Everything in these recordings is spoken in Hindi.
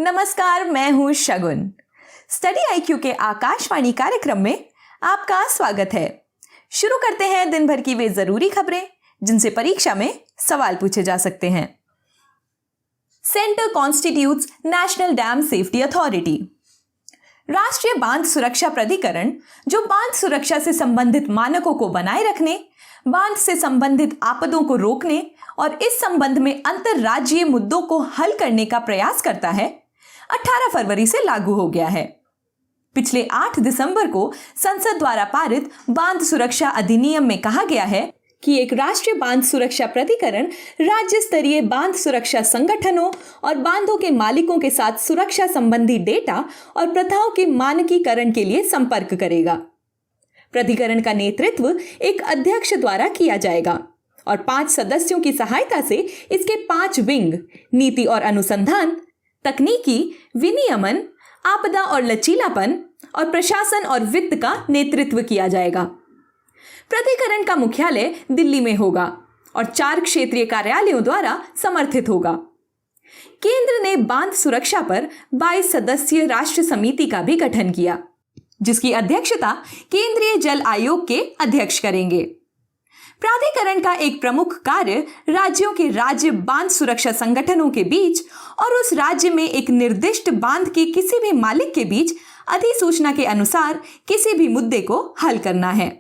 नमस्कार, मैं हूं शगुन। स्टडी आईक्यू के आकाशवाणी कार्यक्रम में आपका स्वागत है। शुरू करते हैं दिन भर की वे जरूरी खबरें जिनसे परीक्षा में सवाल पूछे जा सकते हैं। Centre constitutes national dam safety authority. राष्ट्रीय बांध सुरक्षा प्राधिकरण जो बांध सुरक्षा से संबंधित मानकों को बनाए रखने, बांध से संबंधित आपदों को रोकने और इस संबंध में अंतरराज्यीय मुद्दों को हल करने का प्रयास करता है, 18 फरवरी से लागू हो गया है। पिछले 8 दिसंबर को संसद द्वारा पारित बांध सुरक्षा अधिनियम में कहा गया है कि एक राष्ट्रीय बांध सुरक्षा प्राधिकरण राज्य स्तरीय बांध सुरक्षा संगठनों और बांधों के मालिकों के साथ सुरक्षा संबंधी डेटा और प्रथाओं के मानकीकरण के लिए संपर्क करेगा। प्राधिकरण का नेतृत्व एक अध्यक्ष द्वारा किया जाएगा और 5 सदस्यों की सहायता से इसके 5 विंग नीति और अनुसंधान, तकनीकी, विनियमन, आपदा और लचीलापन और प्रशासन और वित्त का नेतृत्व किया जाएगा। प्राधिकरण का मुख्यालय दिल्ली में होगा और 4 क्षेत्रीय कार्यालयों द्वारा समर्थित होगा। केंद्र ने बांध सुरक्षा पर 22 सदस्यीय राष्ट्रीय समिति का भी गठन किया, जिसकी अध्यक्षता केंद्रीय जल आयोग के अध्यक्ष करेंगे। प्राधिकरण का एक प्रमुख कार्य राज्यों के राज्य बांध सुरक्षा संगठनों के बीच और उस राज्य में एक निर्दिष्ट बांध के किसी भी मालिक के बीच अधिसूचना के अनुसार किसी भी मुद्दे को हल करना है।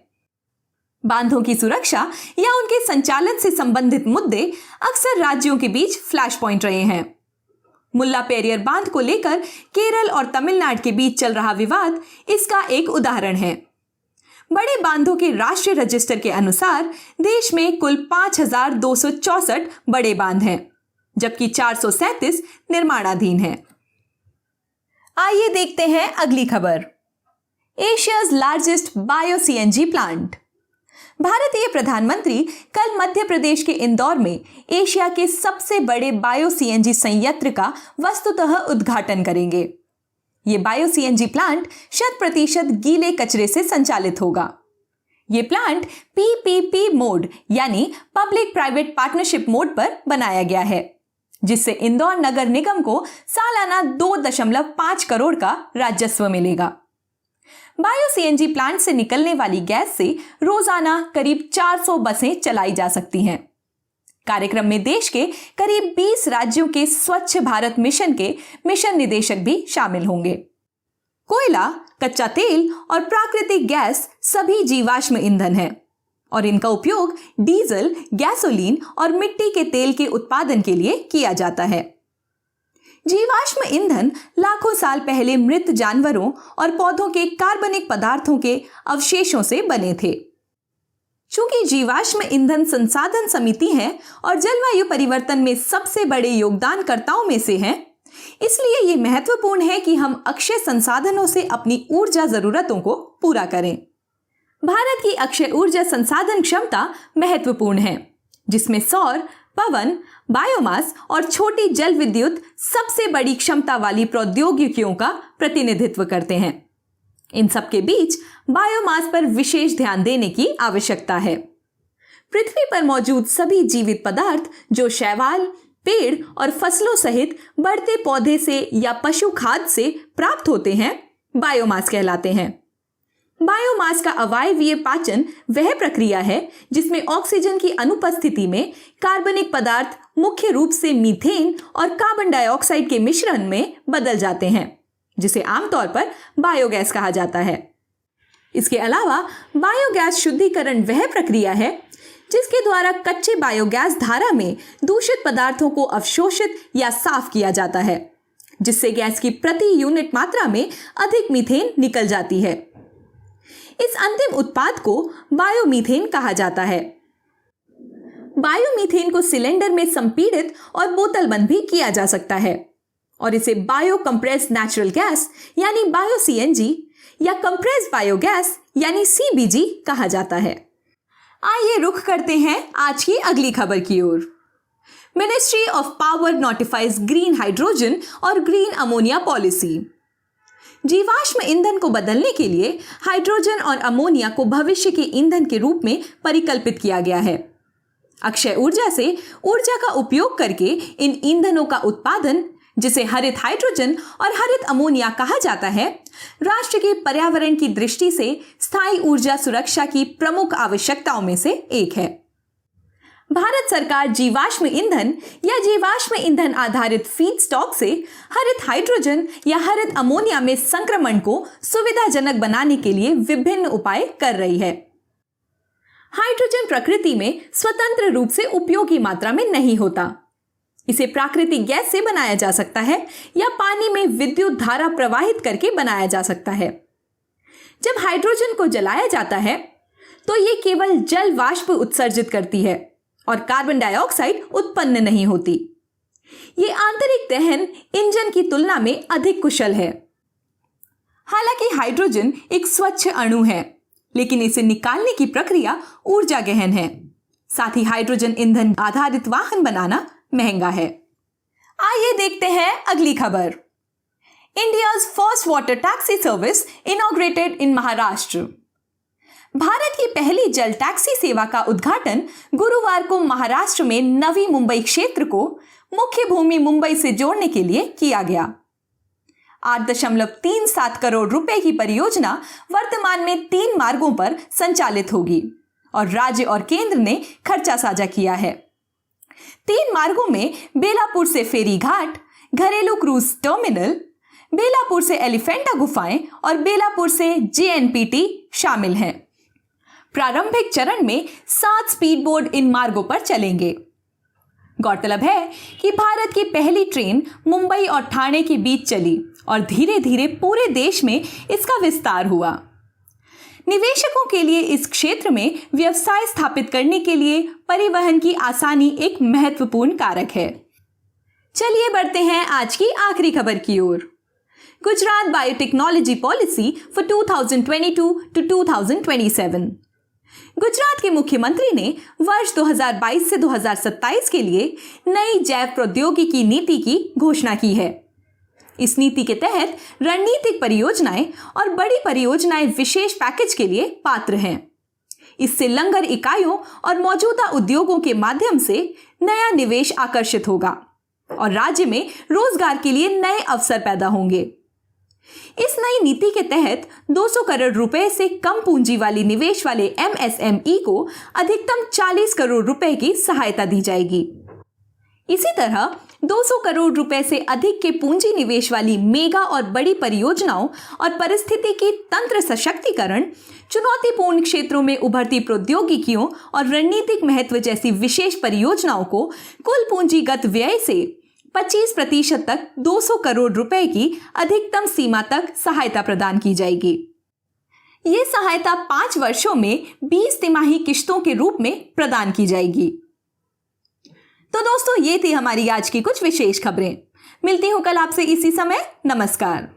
बांधों की सुरक्षा या उनके संचालन से संबंधित मुद्दे अक्सर राज्यों के बीच फ्लैश पॉइंट रहे हैं। मुल्ला पेरियर बांध को लेकर केरल और तमिलनाडु के बीच चल रहा विवाद इसका एक उदाहरण है। बड़े बांधों के राष्ट्रीय रजिस्टर के अनुसार देश में कुल 5264 बड़े बांध हैं, जबकि 437 निर्माणाधीन हैं। आइए देखते हैं अगली खबर। Asia's largest bio CNG plant. भारतीय प्रधानमंत्री कल मध्य प्रदेश के इंदौर में एशिया के सबसे बड़े बायो सीएनजी संयंत्र का वस्तुतः उद्घाटन करेंगे। ये बायो सीएनजी प्लांट 100% गीले कचरे से संचालित होगा। ये प्लांट पीपीपी मोड यानी पब्लिक प्राइवेट पार्टनरशिप मोड पर बनाया गया है, जिससे इंदौर नगर निगम को सालाना 2.5 करोड़ का राजस्व मिलेगा। बायो सीएनजी प्लांट से निकलने वाली गैस से रोजाना करीब 400 बसें चलाई जा सकती हैं। कार्यक्रम में देश के करीब 20 राज्यों के स्वच्छ भारत मिशन के मिशन निदेशक भी शामिल होंगे। कोयला, कच्चा तेल और प्राकृतिक गैस सभी जीवाश्म ईंधन हैं और इनका उपयोग डीजल, गैसोलीन और मिट्टी के तेल के उत्पादन के लिए किया जाता है। जीवाश्म ईंधन लाखों साल पहले मृत जानवरों और पौधों के कार्बनिक पदार्थों के अवशेषों से बने थे। चूंकि जीवाश्म ईंधन संसाधन समिति है और जलवायु परिवर्तन में सबसे बड़े योगदानकर्ताओं में से हैं, इसलिए ये महत्वपूर्ण है कि हम अक्षय संसाधनों से अपनी ऊर्जा जरूरतों को पूरा करें। भारत की अक्षय ऊर्जा संसाधन क्षमता महत्वपूर्ण है, जिसमें सौर, पवन, बायोमास और छोटी जल विद्युत सबसे बड़ी क्षमता वाली प्रौद्योगिकियों का प्रतिनिधित्व करते हैं। इन सब के बीच बायोमास पर विशेष ध्यान देने की आवश्यकता है। पृथ्वी पर मौजूद सभी जीवित पदार्थ जो शैवाल, पेड़ और फसलों सहित बढ़ते पौधे से या पशु खाद्य से प्राप्त होते हैं, बायोमास कहलाते हैं। बायोमास का अवायवीय पाचन वह प्रक्रिया है जिसमें ऑक्सीजन की अनुपस्थिति में कार्बनिक पदार्थ मुख्य रूप से मीथेन और कार्बन डाइऑक्साइड के मिश्रण में बदल जाते हैं, जिसे आमतौर पर बायोगैस कहा जाता है। इसके अलावा बायोगैस शुद्धिकरण वह प्रक्रिया है जिसके द्वारा कच्चे बायोगैस धारा में दूषित पदार्थों को अवशोषित या साफ किया जाता है, जिससे गैस की प्रति यूनिट मात्रा में अधिक मीथेन निकल जाती है। इस अंतिम उत्पाद को बायोमीथेन कहा जाता है। बायोमीथेन को सिलेंडर में संपीड़ित और बोतलबंद भी किया जा सकता है और इसे बायो कंप्रेस्ड नेचुरल गैस यानी बायो सीएनजी या कंप्रेस्ड बायोगैस यानी सीबीजी कहा जाता है। आइए रुख करते हैं आज की अगली खबर की ओर। Ministry of power notifies green hydrogen और ग्रीन अमोनिया पॉलिसी। जीवाश्म ईंधन को बदलने के लिए हाइड्रोजन और अमोनिया को भविष्य के ईंधन के रूप में परिकल्पित किया गया है। अक्षय ऊर्जा से ऊर्जा का उपयोग करके इन ईंधनों का उत्पादन जिसे हरित हाइड्रोजन और हरित अमोनिया कहा जाता है, राष्ट्र के पर्यावरण की दृष्टि से स्थायी ऊर्जा सुरक्षा की प्रमुख आवश्यकताओं में से एक है। भारत सरकार जीवाश्म ईंधन या जीवाश्म ईंधन आधारित फीडस्टॉक से हरित हाइड्रोजन या हरित अमोनिया में संक्रमण को सुविधाजनक बनाने के लिए विभिन्न उपाय कर रही है। हाइड्रोजन प्रकृति में स्वतंत्र रूप से उपयोगी मात्रा में नहीं होता। इसे प्राकृतिक गैस से बनाया जा सकता है या पानी में विद्युत धारा प्रवाहित करके बनाया जा सकता है। जब हाइड्रोजन को जलाया जाता है तो यह केवल जल वाष्प उत्सर्जित करती है और कार्बन डाइऑक्साइड उत्पन्न नहीं होती। यह आंतरिक दहन इंजन की तुलना में अधिक कुशल है। हालांकि हाइड्रोजन एक स्वच्छ अणु है, लेकिन इसे निकालने की प्रक्रिया ऊर्जा गहन है। साथ ही हाइड्रोजन ईंधन आधारित वाहन बनाना महंगा है। आइए देखते हैं अगली खबर। India's first water taxi service inaugurated इन महाराष्ट्र। भारत की पहली जल टैक्सी सेवा का उद्घाटन गुरुवार को महाराष्ट्र में नवी मुंबई क्षेत्र को मुख्य भूमि मुंबई से जोड़ने के लिए किया गया। 8.37 करोड़ रुपए की परियोजना वर्तमान में 3 मार्गों पर संचालित होगी और राज्य और केंद्र ने खर्चा साझा किया है। 3 मार्गों में बेलापुर से फेरी घाट, घरेलू क्रूज टर्मिनल, बेलापुर से एलिफेंटा गुफाएं और बेलापुर से जेएनपीटी शामिल हैं। प्रारंभिक चरण में 7 स्पीड बोट इन मार्गों पर चलेंगे। गौरतलब है कि भारत की पहली ट्रेन मुंबई और ठाणे के बीच चली और धीरे धीरे पूरे देश में इसका विस्तार हुआ। निवेशकों के लिए इस क्षेत्र में व्यवसाय स्थापित करने के लिए परिवहन की आसानी एक महत्वपूर्ण कारक है। चलिए बढ़ते हैं आज की आखिरी खबर की ओर। Gujarat biotechnology policy for 2022 to 2027। Gujarat के मुख्यमंत्री ने वर्ष 2022 से 2027 के लिए नई जैव प्रौद्योगिकी नीति की घोषणा की है। इस नीति के तहत रणनीतिक परियोजनाएं और बड़ी परियोजनाएं विशेष पैकेज के लिए पात्र हैं। इससे लंगर इकाइयों और मौजूदा उद्योगों के माध्यम से नया निवेश आकर्षित होगा और राज्य में रोजगार के लिए नए अवसर पैदा होंगे। इस नई नीति के तहत 200 करोड़ रुपए से कम पूंजी वाली निवेश वाले एमएसएमई को अधिकतम 40 करोड़ रुपए की सहायता दी जाएगी। इसी तरह 200 करोड़ रुपए से अधिक के पूंजी निवेश वाली मेगा और बड़ी परियोजनाओं और परिस्थितिकी तंत्र सशक्तिकरण, चुनौतीपूर्ण क्षेत्रों में उभरती प्रौद्योगिकियों और रणनीतिक महत्व जैसी विशेष परियोजनाओं को कुल पूंजीगत व्यय से 25% तक 200 करोड़ रुपए की अधिकतम सीमा तक सहायता प्रदान की जाएगी। ये सहायता 5 वर्षों में 20 तिमाही किश्तों के रूप में प्रदान की जाएगी। तो दोस्तों, ये थी हमारी आज की कुछ विशेष खबरें। मिलती हूं कल आपसे इसी समय। नमस्कार।